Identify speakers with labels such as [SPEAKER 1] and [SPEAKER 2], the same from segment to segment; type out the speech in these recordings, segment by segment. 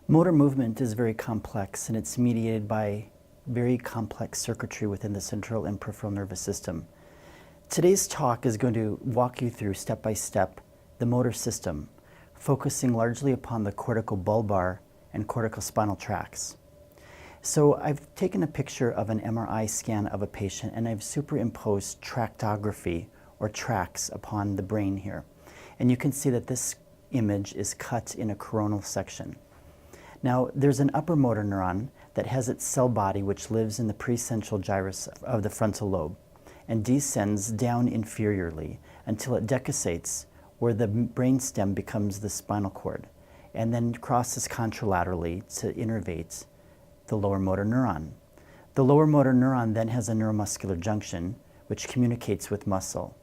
[SPEAKER 1] Motor movement is very complex, and it's mediated by very complex circuitry within the central and peripheral nervous system. Today's talk is going to walk you through step by step the motor system, focusing largely upon the corticobulbar and corticospinal tracts. So I've taken a picture of an MRI scan of a patient, and I've superimposed tractography or tracks upon the brain here. And you can see that this image is cut in a coronal section. Now, there's an upper motor neuron that has its cell body which lives in the precentral gyrus of the frontal lobe and descends down inferiorly until it decussates where the brainstem becomes the spinal cord and then crosses contralaterally to innervate the lower motor neuron. The lower motor neuron then has a neuromuscular junction which communicates with muscle.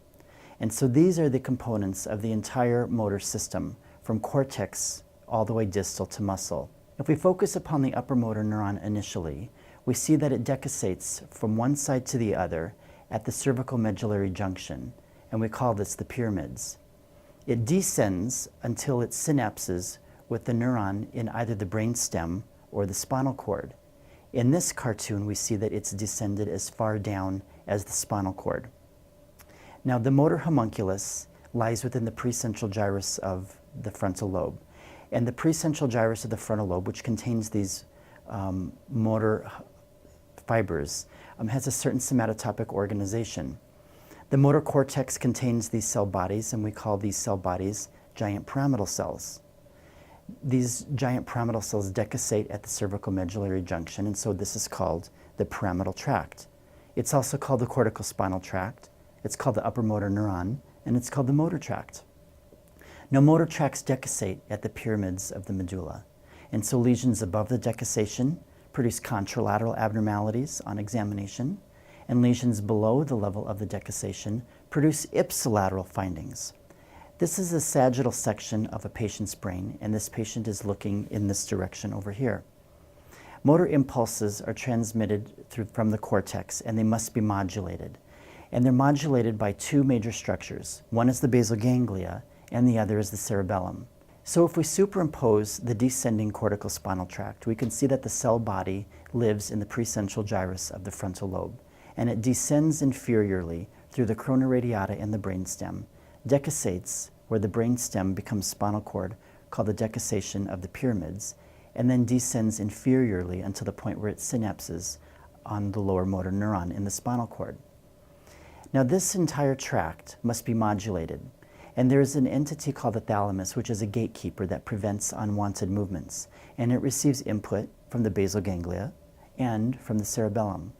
[SPEAKER 1] And so these are the components of the entire motor system, from cortex all the way distal to muscle. If we focus upon the upper motor neuron initially, we see that it decussates from one side to the other at the cervical medullary junction, and we call this the pyramids. It descends until it synapses with the neuron in either the brainstem or the spinal cord. In this cartoon, we see that it's descended as far down as the spinal cord. Now, the motor homunculus lies within the precentral gyrus of the frontal lobe. And the precentral gyrus of the frontal lobe, which contains these motor fibers, has a certain somatotopic organization. The motor cortex contains these cell bodies, and we call these cell bodies giant pyramidal cells. These giant pyramidal cells decussate at the cervical medullary junction, and so this is called the pyramidal tract. It's also called the corticospinal tract, it's called the upper motor neuron, and it's called the motor tract. Now, motor tracts decussate at the pyramids of the medulla, and so lesions above the decussation produce contralateral abnormalities on examination, and lesions below the level of the decussation produce ipsilateral findings. This is a sagittal section of a patient's brain, and this patient is looking in this direction over here. Motor impulses are transmitted from the cortex, and they must be modulated. And they're modulated by two major structures. One is the basal ganglia, and the other is the cerebellum. So if we superimpose the descending corticospinal tract, we can see that the cell body lives in the precentral gyrus of the frontal lobe, and it descends inferiorly through the corona radiata and the brainstem, decussates where the brainstem becomes spinal cord, called the decussation of the pyramids, and then descends inferiorly until the point where it synapses on the lower motor neuron in the spinal cord. Now, this entire tract must be modulated. And there's an entity called the thalamus, which is a gatekeeper that prevents unwanted movements. And it receives input from the basal ganglia and from the cerebellum.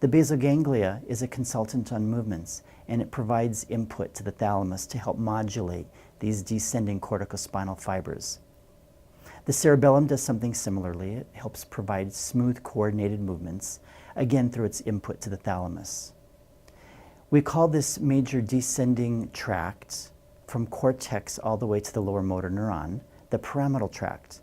[SPEAKER 1] The basal ganglia is a consultant on movements, and it provides input to the thalamus to help modulate these descending corticospinal fibers. The cerebellum does something similarly. It helps provide smooth, coordinated movements, again through its input to the thalamus. We call this major descending tract from cortex all the way to the lower motor neuron the pyramidal tract.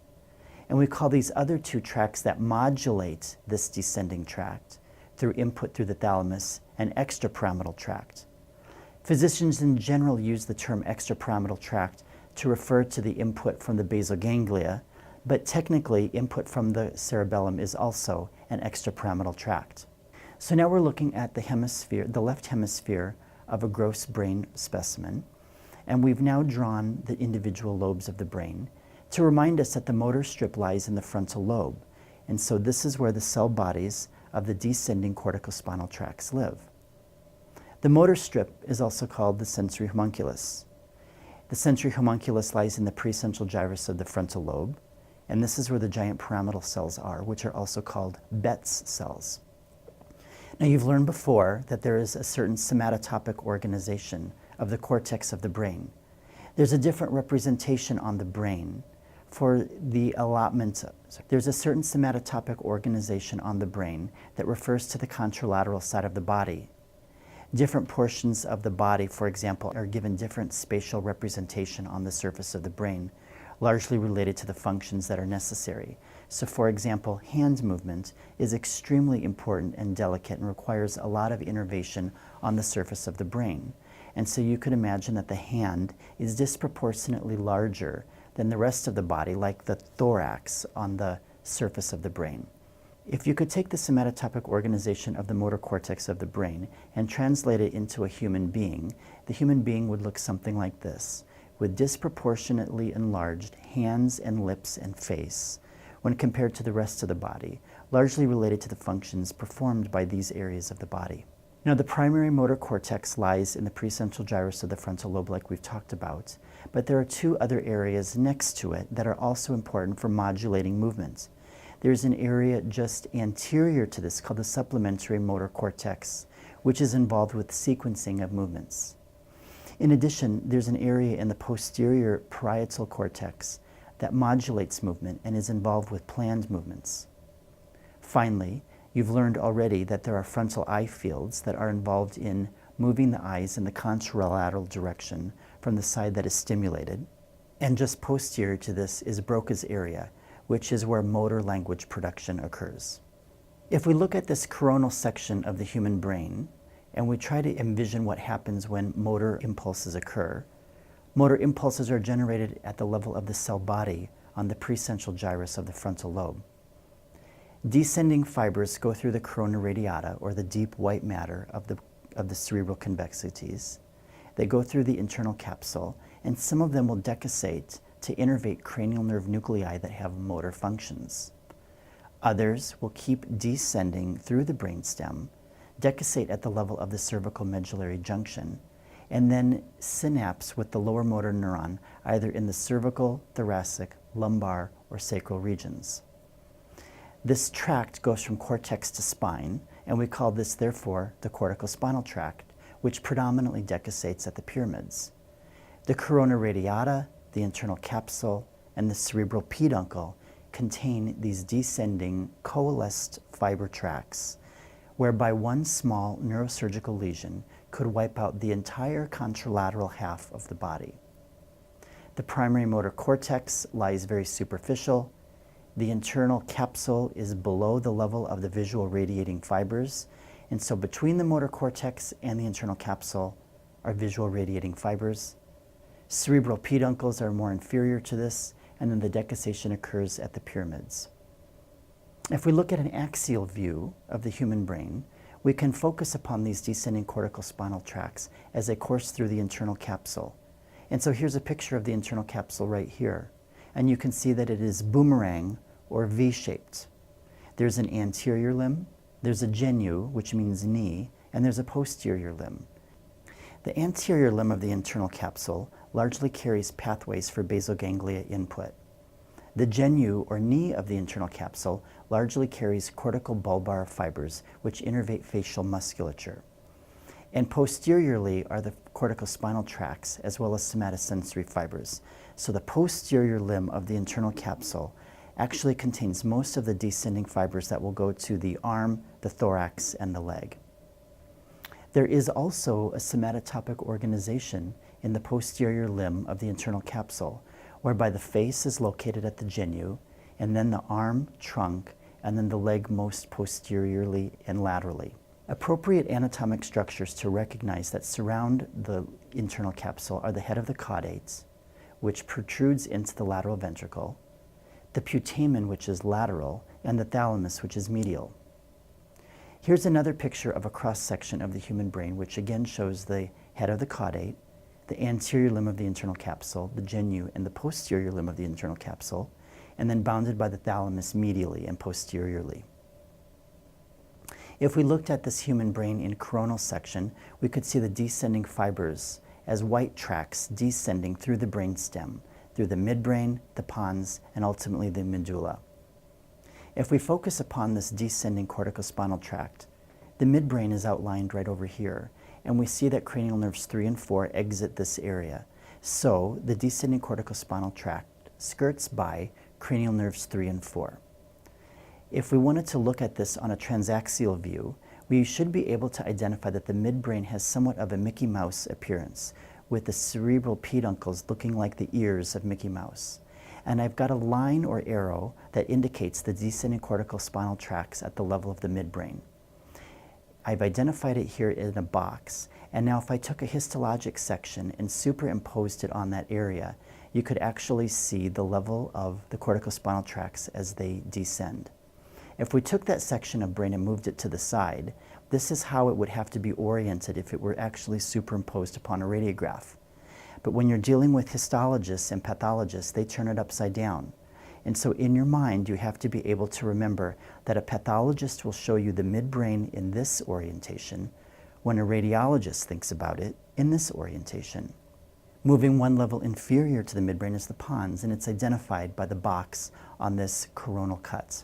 [SPEAKER 1] And we call these other two tracts that modulate this descending tract through input through the thalamus an extrapyramidal tract. Physicians in general use the term extrapyramidal tract to refer to the input from the basal ganglia, but technically input from the cerebellum is also an extrapyramidal tract. So now we're looking at the hemisphere, the left hemisphere of a gross brain specimen, and we've now drawn the individual lobes of the brain to remind us that the motor strip lies in the frontal lobe, and so this is where the cell bodies of the descending corticospinal tracts live. The motor strip is also called the sensory homunculus. The sensory homunculus lies in the precentral gyrus of the frontal lobe, and this is where the giant pyramidal cells are, which are also called Betz cells. Now, you've learned before that there is a certain somatotopic organization of the cortex of the brain. There's a different representation on the brain for the allotment. There's a certain somatotopic organization on the brain that refers to the contralateral side of the body. Different portions of the body, for example, are given different spatial representation on the surface of the brain, largely related to the functions that are necessary. So, for example, hand movement is extremely important and delicate and requires a lot of innervation on the surface of the brain. And so you could imagine that the hand is disproportionately larger than the rest of the body, like the thorax on the surface of the brain. If you could take the somatotopic organization of the motor cortex of the brain and translate it into a human being, the human being would look something like this, with disproportionately enlarged hands and lips and face when compared to the rest of the body, largely related to the functions performed by these areas of the body. Now, the primary motor cortex lies in the precentral gyrus of the frontal lobe, like we've talked about, but there are two other areas next to it that are also important for modulating movement. There's an area just anterior to this called the supplementary motor cortex, which is involved with sequencing of movements. In addition, there's an area in the posterior parietal cortex that modulates movement and is involved with planned movements. Finally, you've learned already that there are frontal eye fields that are involved in moving the eyes in the contralateral direction from the side that is stimulated. And just posterior to this is Broca's area, which is where motor language production occurs. If we look at this coronal section of the human brain, and we try to envision what happens when motor impulses occur, motor impulses are generated at the level of the cell body on the precentral gyrus of the frontal lobe. Descending fibers go through the corona radiata, or the deep white matter of the cerebral convexities. They go through the internal capsule, and some of them will decussate to innervate cranial nerve nuclei that have motor functions. Others will keep descending through the brainstem, decussate at the level of the cervical medullary junction, and then synapse with the lower motor neuron, either in the cervical, thoracic, lumbar, or sacral regions. This tract goes from cortex to spine, and we call this, therefore, the corticospinal tract, which predominantly decussates at the pyramids. The corona radiata, the internal capsule, and the cerebral peduncle contain these descending coalesced fiber tracts, whereby one small neurosurgical lesion could wipe out the entire contralateral half of the body. The primary motor cortex lies very superficial. The internal capsule is below the level of the visual radiating fibers, and so between the motor cortex and the internal capsule are visual radiating fibers. Cerebral peduncles are more inferior to this, and then the decussation occurs at the pyramids. If we look at an axial view of the human brain, we can focus upon these descending corticospinal tracts as they course through the internal capsule. And so here's a picture of the internal capsule right here, and you can see that it is boomerang or V-shaped. There's an anterior limb, there's a genu, which means knee, and there's a posterior limb. The anterior limb of the internal capsule largely carries pathways for basal ganglia input. The genu, or knee, of the internal capsule largely carries corticobulbar fibers, which innervate facial musculature. And posteriorly are the corticospinal tracts, as well as somatosensory fibers. So the posterior limb of the internal capsule actually contains most of the descending fibers that will go to the arm, the thorax, and the leg. There is also a somatotopic organization in the posterior limb of the internal capsule, whereby the face is located at the genu, and then the arm, trunk, and then the leg most posteriorly and laterally. Appropriate anatomic structures to recognize that surround the internal capsule are the head of the caudate, which protrudes into the lateral ventricle, the putamen, which is lateral, and the thalamus, which is medial. Here's another picture of a cross-section of the human brain, which again shows the head of the caudate, the anterior limb of the internal capsule, the genu, and the posterior limb of the internal capsule, and then bounded by the thalamus medially and posteriorly. If we looked at this human brain in coronal section, we could see the descending fibers as white tracts descending through the brainstem, through the midbrain, the pons, and ultimately the medulla. If we focus upon this descending corticospinal tract, the midbrain is outlined right over here, and we see that cranial nerves 3 and 4 exit this area. So the descending corticospinal tract skirts by cranial nerves 3 and 4. If we wanted to look at this on a transaxial view, we should be able to identify that the midbrain has somewhat of a Mickey Mouse appearance, with the cerebral peduncles looking like the ears of Mickey Mouse. And I've got a line or arrow that indicates the descending corticospinal tracts at the level of the midbrain. I've identified it here in a box, and now if I took a histologic section and superimposed it on that area, you could actually see the level of the corticospinal tracts as they descend. If we took that section of brain and moved it to the side, this is how it would have to be oriented if it were actually superimposed upon a radiograph. But when you're dealing with histologists and pathologists, they turn it upside down. And so in your mind, you have to be able to remember that a pathologist will show you the midbrain in this orientation, when a radiologist thinks about it in this orientation. Moving one level inferior to the midbrain is the pons, and it's identified by the box on this coronal cut.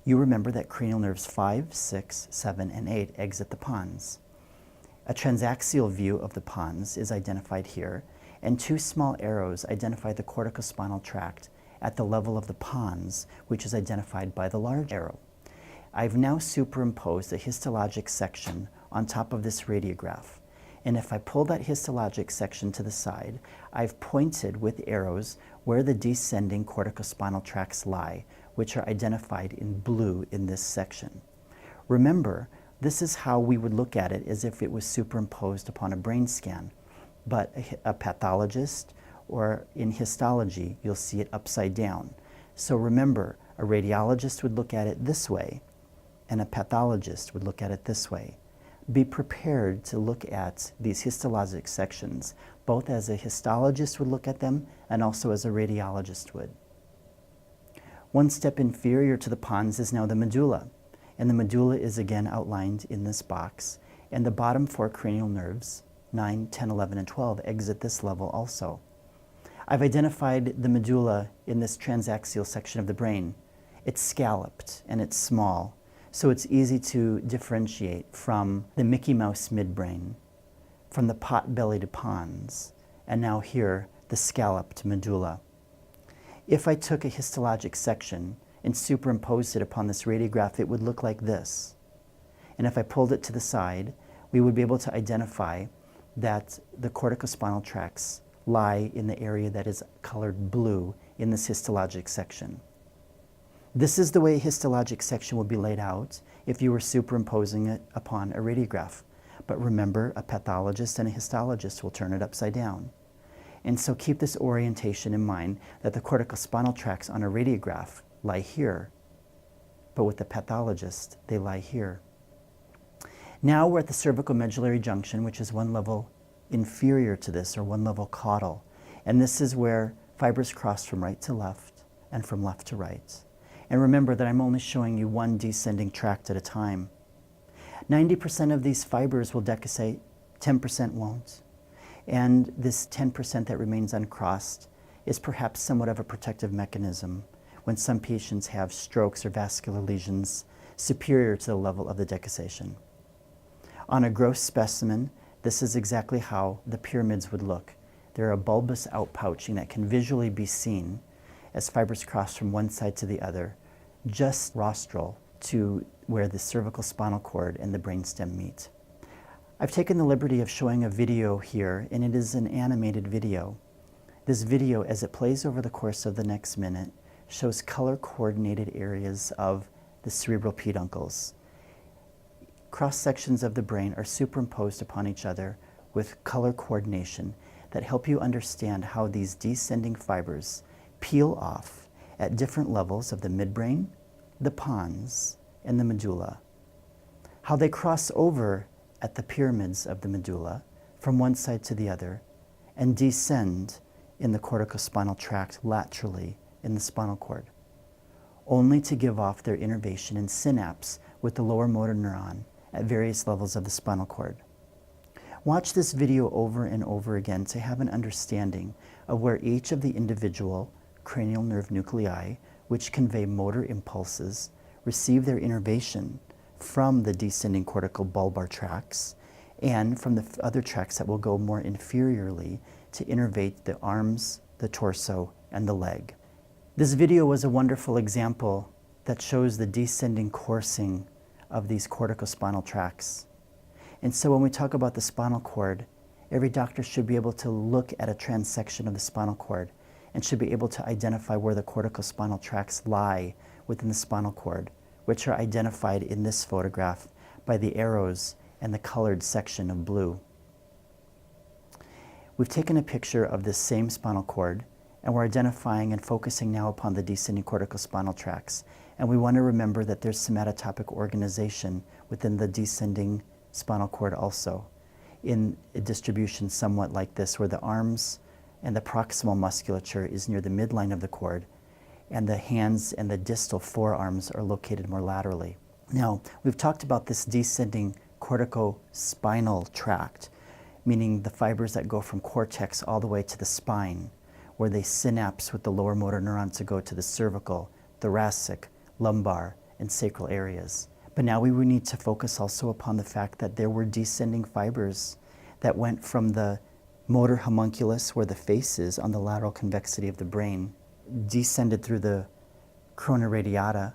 [SPEAKER 1] You remember that cranial nerves 5, 6, 7, and 8 exit the pons. A transaxial view of the pons is identified here, and two small arrows identify the corticospinal tract at the level of the pons, which is identified by the large arrow. I've now superimposed a histologic section on top of this radiograph, and if I pull that histologic section to the side, I've pointed with arrows where the descending corticospinal tracts lie, which are identified in blue in this section. Remember, this is how we would look at it as if it was superimposed upon a brain scan, but a pathologist or in histology, you'll see it upside down. So remember, a radiologist would look at it this way, and a pathologist would look at it this way. Be prepared to look at these histologic sections, both as a histologist would look at them and also as a radiologist would. One step inferior to the pons is now the medulla, and the medulla is again outlined in this box, and the bottom four cranial nerves, 9, 10, 11, and 12, exit this level also. I've identified the medulla in this transaxial section of the brain. It's scalloped and it's small, so it's easy to differentiate from the Mickey Mouse midbrain, from the pot-bellied pons, and now here, the scalloped medulla. If I took a histologic section and superimposed it upon this radiograph, it would look like this. And if I pulled it to the side, we would be able to identify that the corticospinal tracts lie in the area that is colored blue in this histologic section. This is the way a histologic section would be laid out if you were superimposing it upon a radiograph. But remember, a pathologist and a histologist will turn it upside down. And so keep this orientation in mind, that the corticospinal tracts on a radiograph lie here, but with the pathologist, they lie here. Now we're at the cervicomedullary junction, which is one level inferior to this, or one level caudal. And this is where fibers cross from right to left and from left to right. And remember that I'm only showing you one descending tract at a time. 90% of these fibers will decussate, 10% won't. And this 10% that remains uncrossed is perhaps somewhat of a protective mechanism when some patients have strokes or vascular lesions superior to the level of the decussation. On a gross specimen, this is exactly how the pyramids would look. They're a bulbous outpouching that can visually be seen as fibers cross from one side to the other, just rostral to where the cervical spinal cord and the brainstem meet. I've taken the liberty of showing a video here, and it is an animated video. This video, as it plays over the course of the next minute, shows color-coordinated areas of the cerebral peduncles. Cross-sections of the brain are superimposed upon each other with color coordination that help you understand how these descending fibers peel off at different levels of the midbrain, the pons, and the medulla. How they cross over at the pyramids of the medulla from one side to the other and descend in the corticospinal tract laterally in the spinal cord, only to give off their innervation and synapse with the lower motor neuron at various levels of the spinal cord. Watch this video over and over again to have an understanding of where each of the individual cranial nerve nuclei, which convey motor impulses, receive their innervation from the descending corticobulbar tracts and from the other tracts that will go more inferiorly to innervate the arms, the torso, and the leg. This video was a wonderful example that shows the descending coursing of these corticospinal tracts. And so when we talk about the spinal cord, every doctor should be able to look at a transection of the spinal cord and should be able to identify where the corticospinal tracts lie within the spinal cord, which are identified in this photograph by the arrows and the colored section of blue. We've taken a picture of this same spinal cord, and we're identifying and focusing now upon the descending corticospinal tracts. And we want to remember that there's somatotopic organization within the descending spinal cord also, in a distribution somewhat like this, where the arms and the proximal musculature is near the midline of the cord, and the hands and the distal forearms are located more laterally. Now, we've talked about this descending corticospinal tract, meaning the fibers that go from cortex all the way to the spine, where they synapse with the lower motor neuron to go to the cervical, thoracic, lumbar, and sacral areas. But now we would need to focus also upon the fact that there were descending fibers that went from the motor homunculus, where the face is on the lateral convexity of the brain, descended through the corona radiata,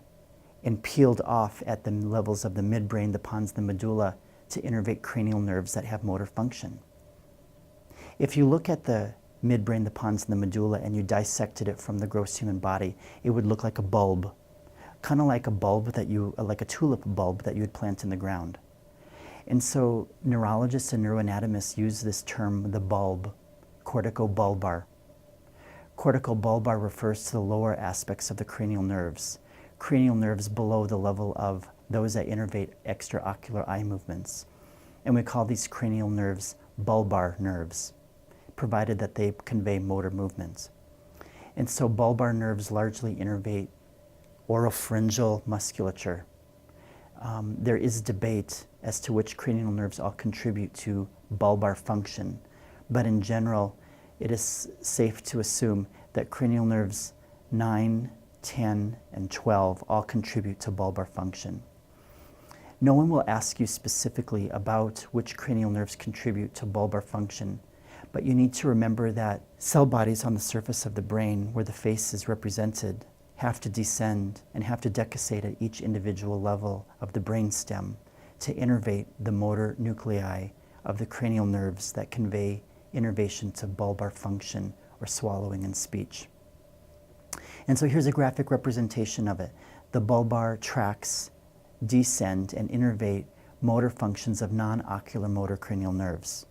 [SPEAKER 1] and peeled off at the levels of the midbrain, the pons, the medulla, to innervate cranial nerves that have motor function. If you look at the midbrain, the pons, and the medulla, and you dissected it from the gross human body, it would look like a bulb, kind of like a bulb that like a tulip bulb that you would plant in the ground. And so neurologists and neuroanatomists use this term, the bulb, corticobulbar. Corticobulbar refers to the lower aspects of the cranial nerves below the level of those that innervate extraocular eye movements. And we call these cranial nerves bulbar nerves, provided that they convey motor movements. And so bulbar nerves largely innervate oropharyngeal musculature. There is debate as to which cranial nerves all contribute to bulbar function, but in general, it is safe to assume that cranial nerves 9, 10, and 12 all contribute to bulbar function. No one will ask you specifically about which cranial nerves contribute to bulbar function, but you need to remember that cell bodies on the surface of the brain, where the face is represented, have to descend and have to decussate at each individual level of the brainstem to innervate the motor nuclei of the cranial nerves that convey innervation to bulbar function or swallowing and speech. And so here's a graphic representation of it. The bulbar tracts descend and innervate motor functions of non-ocular motor cranial nerves.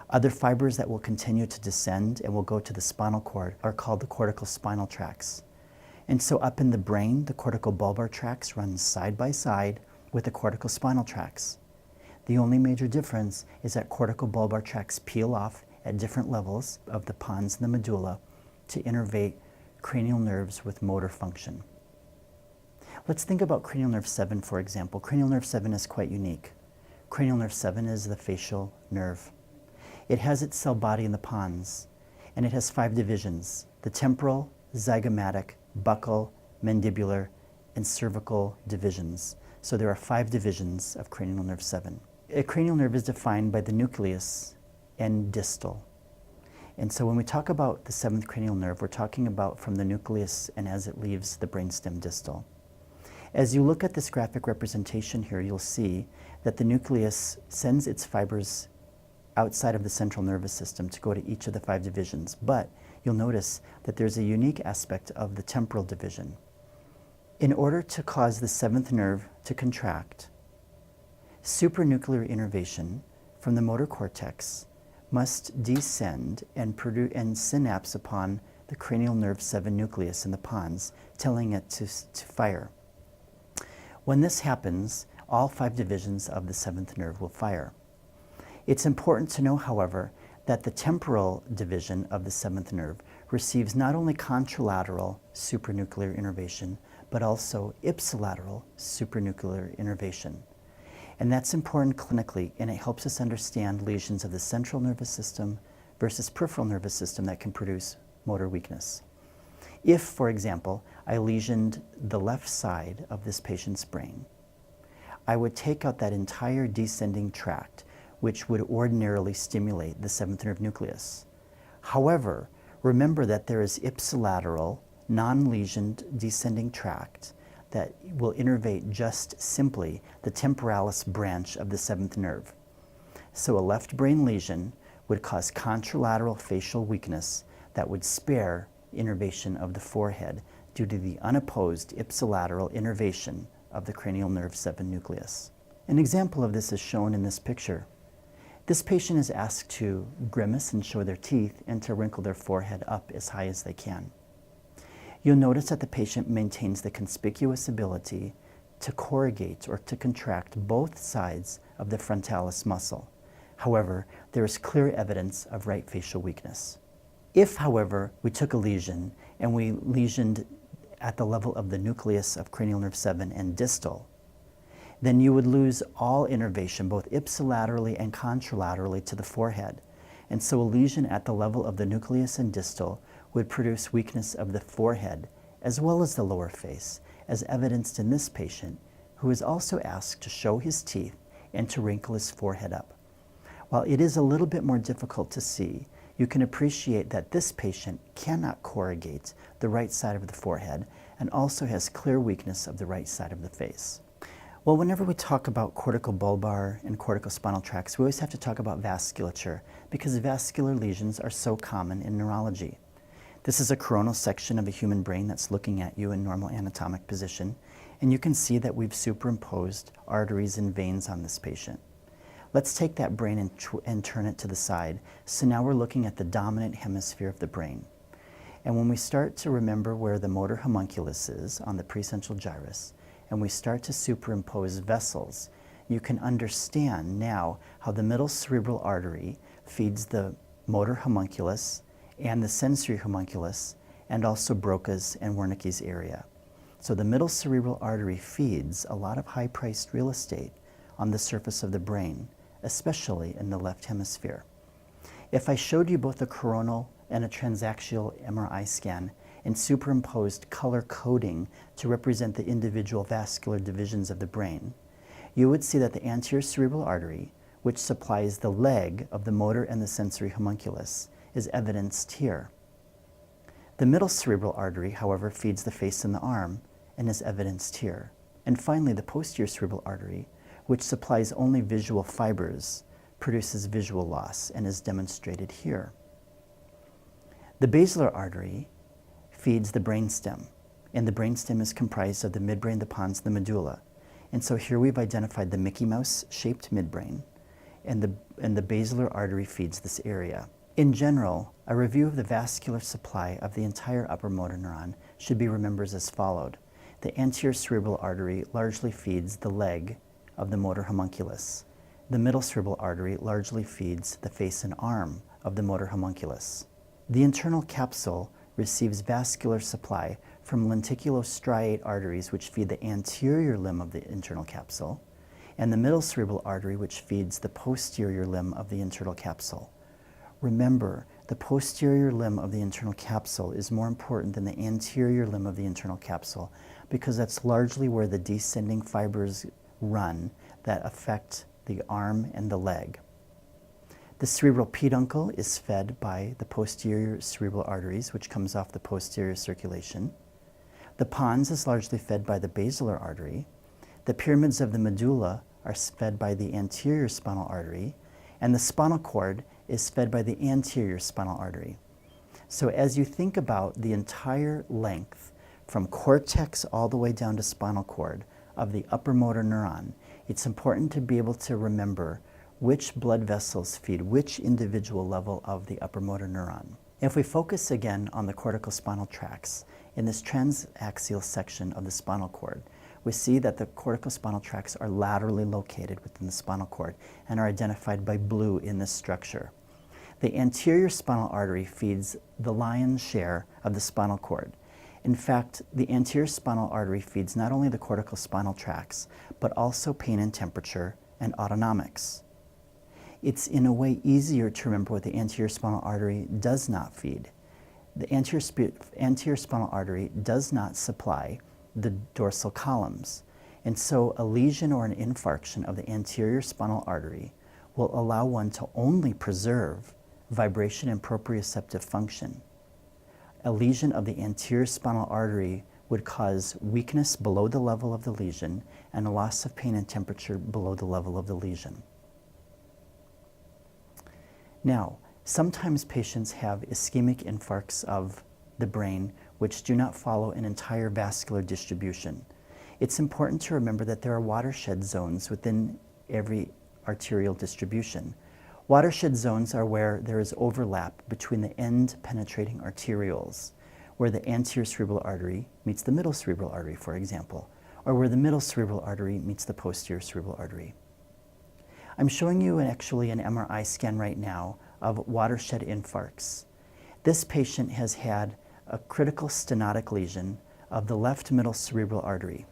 [SPEAKER 1] Other fibers that will continue to descend and will go to the spinal cord are called the corticospinal tracts. And so up in the brain, the corticobulbar tracts run side by side with the corticospinal tracts. The only major difference is that corticobulbar tracts peel off at different levels of the pons and the medulla to innervate cranial nerves with motor function. Let's think about cranial nerve 7, for example. Cranial nerve 7 is quite unique. Cranial nerve 7 is the facial nerve. It has its cell body in the pons, and it has 5 divisions: the temporal, zygomatic, buccal, mandibular, and cervical divisions. So there are 5 divisions of cranial nerve 7. A cranial nerve is defined by the nucleus and distal. And so when we talk about the 7th cranial nerve, we're talking about from the nucleus and as it leaves the brainstem distal. As you look at this graphic representation here, you'll see that the nucleus sends its fibers outside of the central nervous system to go to each of the 5 divisions. But you'll notice that there's a unique aspect of the temporal division. In order to cause the 7th nerve to contract, supranuclear innervation from the motor cortex must descend and synapse upon the cranial nerve 7 nucleus in the pons, telling it to fire. When this happens, all 5 divisions of the 7th nerve will fire. It's important to know, however, that the temporal division of the 7th nerve receives not only contralateral supranuclear innervation, but also ipsilateral supranuclear innervation. And that's important clinically, and it helps us understand lesions of the central nervous system versus peripheral nervous system that can produce motor weakness. If, for example, I lesioned the left side of this patient's brain, I would take out that entire descending tract, which would ordinarily stimulate the 7th nerve nucleus. However, remember that there is ipsilateral, non-lesioned descending tract that will innervate just simply the temporalis branch of the 7th nerve. So a left brain lesion would cause contralateral facial weakness that would spare innervation of the forehead due to the unopposed ipsilateral innervation of the cranial nerve 7 nucleus. An example of this is shown in this picture. This patient is asked to grimace and show their teeth and to wrinkle their forehead up as high as they can. You'll notice that the patient maintains the conspicuous ability to corrugate or to contract both sides of the frontalis muscle. However, there is clear evidence of right facial weakness. If, however, we took a lesion and we lesioned at the level of the nucleus of cranial nerve 7 and distal, then you would lose all innervation, both ipsilaterally and contralaterally to the forehead. And so a lesion at the level of the nucleus and distal would produce weakness of the forehead as well as the lower face, as evidenced in this patient, who is also asked to show his teeth and to wrinkle his forehead up. While it is a little bit more difficult to see, you can appreciate that this patient cannot corrugate the right side of the forehead and also has clear weakness of the right side of the face. Well, whenever we talk about corticobulbar and corticospinal tracts, we always have to talk about vasculature because vascular lesions are so common in neurology. This is a coronal section of a human brain that's looking at you in normal anatomic position, and you can see that we've superimposed arteries and veins on this patient. Let's take that brain and turn it to the side. So now we're looking at the dominant hemisphere of the brain. And when we start to remember where the motor homunculus is on the precentral gyrus, and we start to superimpose vessels, you can understand now how the middle cerebral artery feeds the motor homunculus and the sensory homunculus, and also Broca's and Wernicke's area. So the middle cerebral artery feeds a lot of high-priced real estate on the surface of the brain, especially in the left hemisphere. If I showed you both a coronal and a transaxial MRI scan and superimposed color coding to represent the individual vascular divisions of the brain, you would see that the anterior cerebral artery, which supplies the leg of the motor and the sensory homunculus, is evidenced here. The middle cerebral artery, however, feeds the face and the arm and is evidenced here. And finally, the posterior cerebral artery, which supplies only visual fibers, produces visual loss and is demonstrated here. The basilar artery feeds the brainstem, and the brainstem is comprised of the midbrain, the pons, the medulla. And so here we've identified the Mickey Mouse shaped midbrain, and the basilar artery feeds this area. In general, a review of the vascular supply of the entire upper motor neuron should be remembered as followed. The anterior cerebral artery largely feeds the leg of the motor homunculus. The middle cerebral artery largely feeds the face and arm of the motor homunculus. The internal capsule receives vascular supply from lenticulostriate arteries, which feed the anterior limb of the internal capsule, and the middle cerebral artery, which feeds the posterior limb of the internal capsule. Remember, the posterior limb of the internal capsule is more important than the anterior limb of the internal capsule because that's largely where the descending fibers run that affect the arm and the leg. The cerebral peduncle is fed by the posterior cerebral arteries, which comes off the posterior circulation. The pons is largely fed by the basilar artery. The pyramids of the medulla are fed by the anterior spinal artery, and the spinal cord is fed by the anterior spinal artery. So as you think about the entire length from cortex all the way down to spinal cord of the upper motor neuron, it's important to be able to remember which blood vessels feed which individual level of the upper motor neuron. If we focus again on the corticospinal tracts, in this transaxial section of the spinal cord, we see that the corticospinal tracts are laterally located within the spinal cord and are identified by blue in this structure. The anterior spinal artery feeds the lion's share of the spinal cord. In fact, the anterior spinal artery feeds not only the corticospinal tracts, but also pain and temperature and autonomics. It's in a way easier to remember what the anterior spinal artery does not feed. The anterior spinal artery does not supply the dorsal columns. And so a lesion or an infarction of the anterior spinal artery will allow one to only preserve vibration and proprioceptive function. A lesion of the anterior spinal artery would cause weakness below the level of the lesion and a loss of pain and temperature below the level of the lesion. Now, sometimes patients have ischemic infarcts of the brain which do not follow an entire vascular distribution. It's important to remember that there are watershed zones within every arterial distribution. Watershed zones are where there is overlap between the end penetrating arterioles, where the anterior cerebral artery meets the middle cerebral artery, for example, or where the middle cerebral artery meets the posterior cerebral artery. I'm showing you actually an MRI scan right now of watershed infarcts. This patient has had a critical stenotic lesion of the left middle cerebral artery.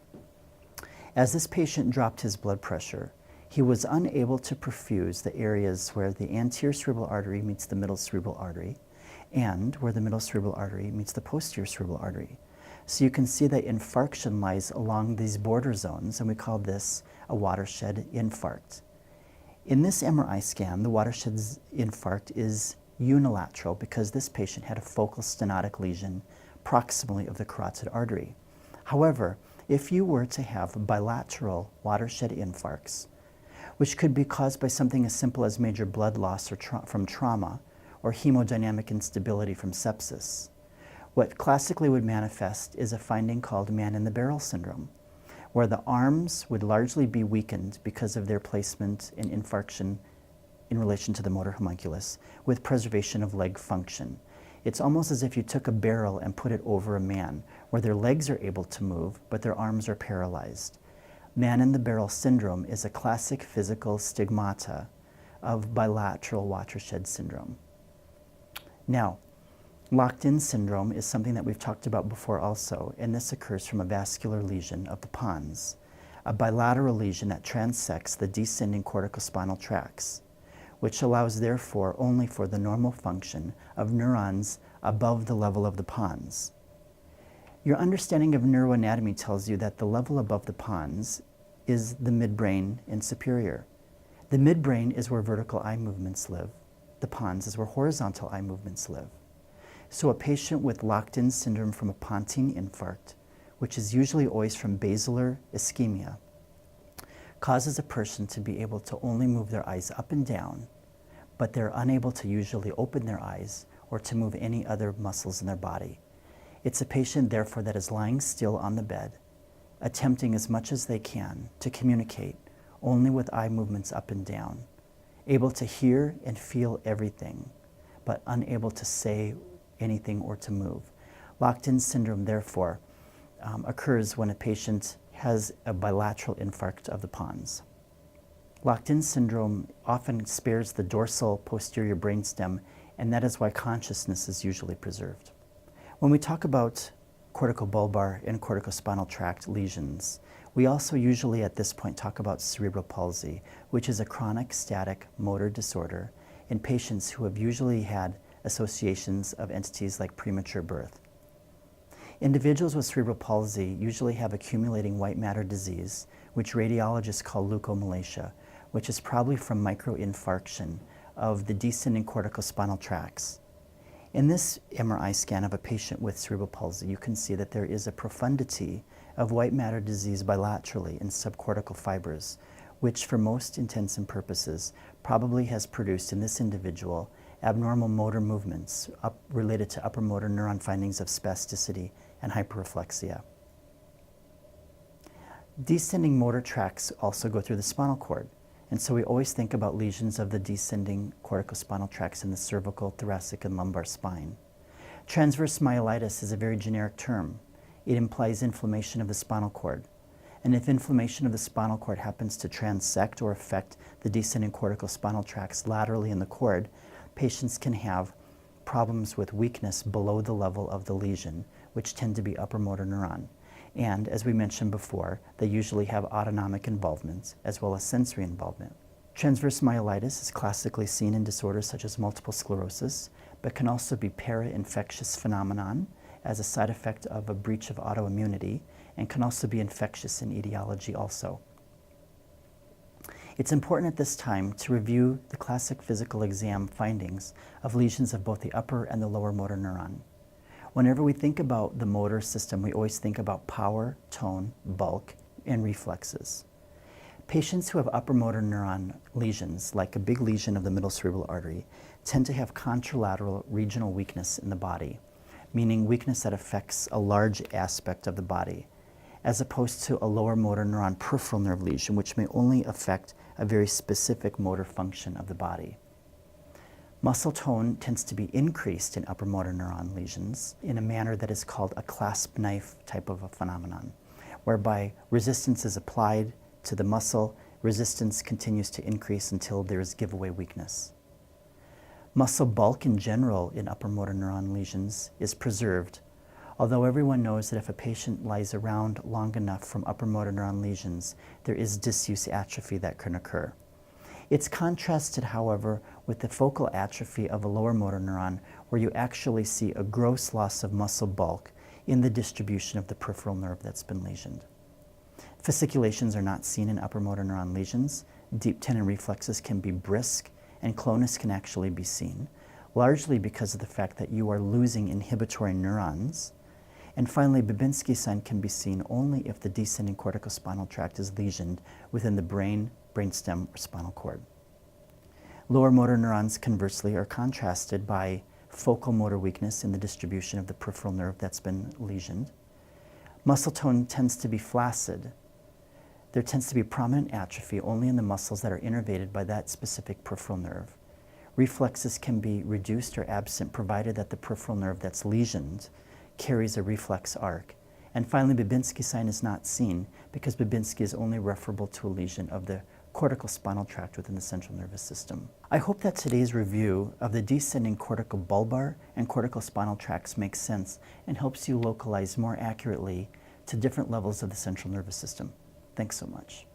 [SPEAKER 1] As this patient dropped his blood pressure, he was unable to perfuse the areas where the anterior cerebral artery meets the middle cerebral artery and where the middle cerebral artery meets the posterior cerebral artery. So you can see that infarction lies along these border zones, and we call this a watershed infarct. In this MRI scan, the watershed infarct is unilateral because this patient had a focal stenotic lesion proximally of the carotid artery. However, if you were to have bilateral watershed infarcts, which could be caused by something as simple as major blood loss or from trauma, or hemodynamic instability from sepsis, what classically would manifest is a finding called man-in-the-barrel syndrome, where the arms would largely be weakened because of their placement in infarction in relation to the motor homunculus, with preservation of leg function. It's almost as if you took a barrel and put it over a man, where their legs are able to move, but their arms are paralyzed. Man-in-the-barrel syndrome is a classic physical stigmata of bilateral watershed syndrome. Now, locked-in syndrome is something that we've talked about before also, and this occurs from a vascular lesion of the pons, a bilateral lesion that transects the descending corticospinal tracts, which allows therefore only for the normal function of neurons above the level of the pons. Your understanding of neuroanatomy tells you that the level above the pons is the midbrain and superior. The midbrain is where vertical eye movements live. The pons is where horizontal eye movements live. So a patient with locked-in syndrome from a pontine infarct, which is usually always from basilar ischemia, causes a person to be able to only move their eyes up and down, but they're unable to usually open their eyes or to move any other muscles in their body. It's a patient, therefore, that is lying still on the bed, attempting as much as they can to communicate only with eye movements up and down, able to hear and feel everything, but unable to say anything or to move. Locked-in syndrome, therefore, occurs when a patient has a bilateral infarct of the pons. Locked-in syndrome often spares the dorsal posterior brainstem, and that is why consciousness is usually preserved. When we talk about corticobulbar and corticospinal tract lesions, we also usually at this point talk about cerebral palsy, which is a chronic static motor disorder in patients who have usually had associations of entities like premature birth. Individuals with cerebral palsy usually have accumulating white matter disease, which radiologists call leukomalacia, which is probably from microinfarction of the descending corticospinal tracts. In this MRI scan of a patient with cerebral palsy, you can see that there is a profundity of white matter disease bilaterally in subcortical fibers, which for most intents and purposes probably has produced in this individual abnormal motor movements related to upper motor neuron findings of spasticity and hyperreflexia. Descending motor tracts also go through the spinal cord, and so we always think about lesions of the descending corticospinal tracts in the cervical, thoracic, and lumbar spine. Transverse myelitis is a very generic term. It implies inflammation of the spinal cord. And if inflammation of the spinal cord happens to transect or affect the descending corticospinal tracts laterally in the cord, patients can have problems with weakness below the level of the lesion, which tend to be upper motor neuron. And as we mentioned before, they usually have autonomic involvement as well as sensory involvement. Transverse myelitis is classically seen in disorders such as multiple sclerosis, but can also be para-infectious phenomenon as a side effect of a breach of autoimmunity, and can also be infectious in etiology also. It's important at this time to review the classic physical exam findings of lesions of both the upper and the lower motor neuron. Whenever we think about the motor system, we always think about power, tone, bulk, and reflexes. Patients who have upper motor neuron lesions, like a big lesion of the middle cerebral artery, tend to have contralateral regional weakness in the body, meaning weakness that affects a large aspect of the body, as opposed to a lower motor neuron peripheral nerve lesion, which may only affect a very specific motor function of the body. Muscle tone tends to be increased in upper motor neuron lesions in a manner that is called a clasp knife type of a phenomenon, whereby resistance is applied to the muscle, resistance continues to increase until there is giveaway weakness. Muscle bulk in general in upper motor neuron lesions is preserved, although everyone knows that if a patient lies around long enough from upper motor neuron lesions, there is disuse atrophy that can occur. It's contrasted, however, with the focal atrophy of a lower motor neuron, where you actually see a gross loss of muscle bulk in the distribution of the peripheral nerve that's been lesioned. Fasciculations are not seen in upper motor neuron lesions. Deep tendon reflexes can be brisk, and clonus can actually be seen, largely because of the fact that you are losing inhibitory neurons. And finally, Babinski sign can be seen only if the descending corticospinal tract is lesioned within the brain, brainstem, or spinal cord. Lower motor neurons, conversely, are contrasted by focal motor weakness in the distribution of the peripheral nerve that's been lesioned. Muscle tone tends to be flaccid. There tends to be prominent atrophy only in the muscles that are innervated by that specific peripheral nerve. Reflexes can be reduced or absent provided that the peripheral nerve that's lesioned carries a reflex arc. And finally, Babinski sign is not seen because Babinski is only referable to a lesion of the corticospinal tract within the central nervous system. I hope that today's review of the descending corticobulbar and corticospinal tracts makes sense and helps you localize more accurately to different levels of the central nervous system. Thanks so much.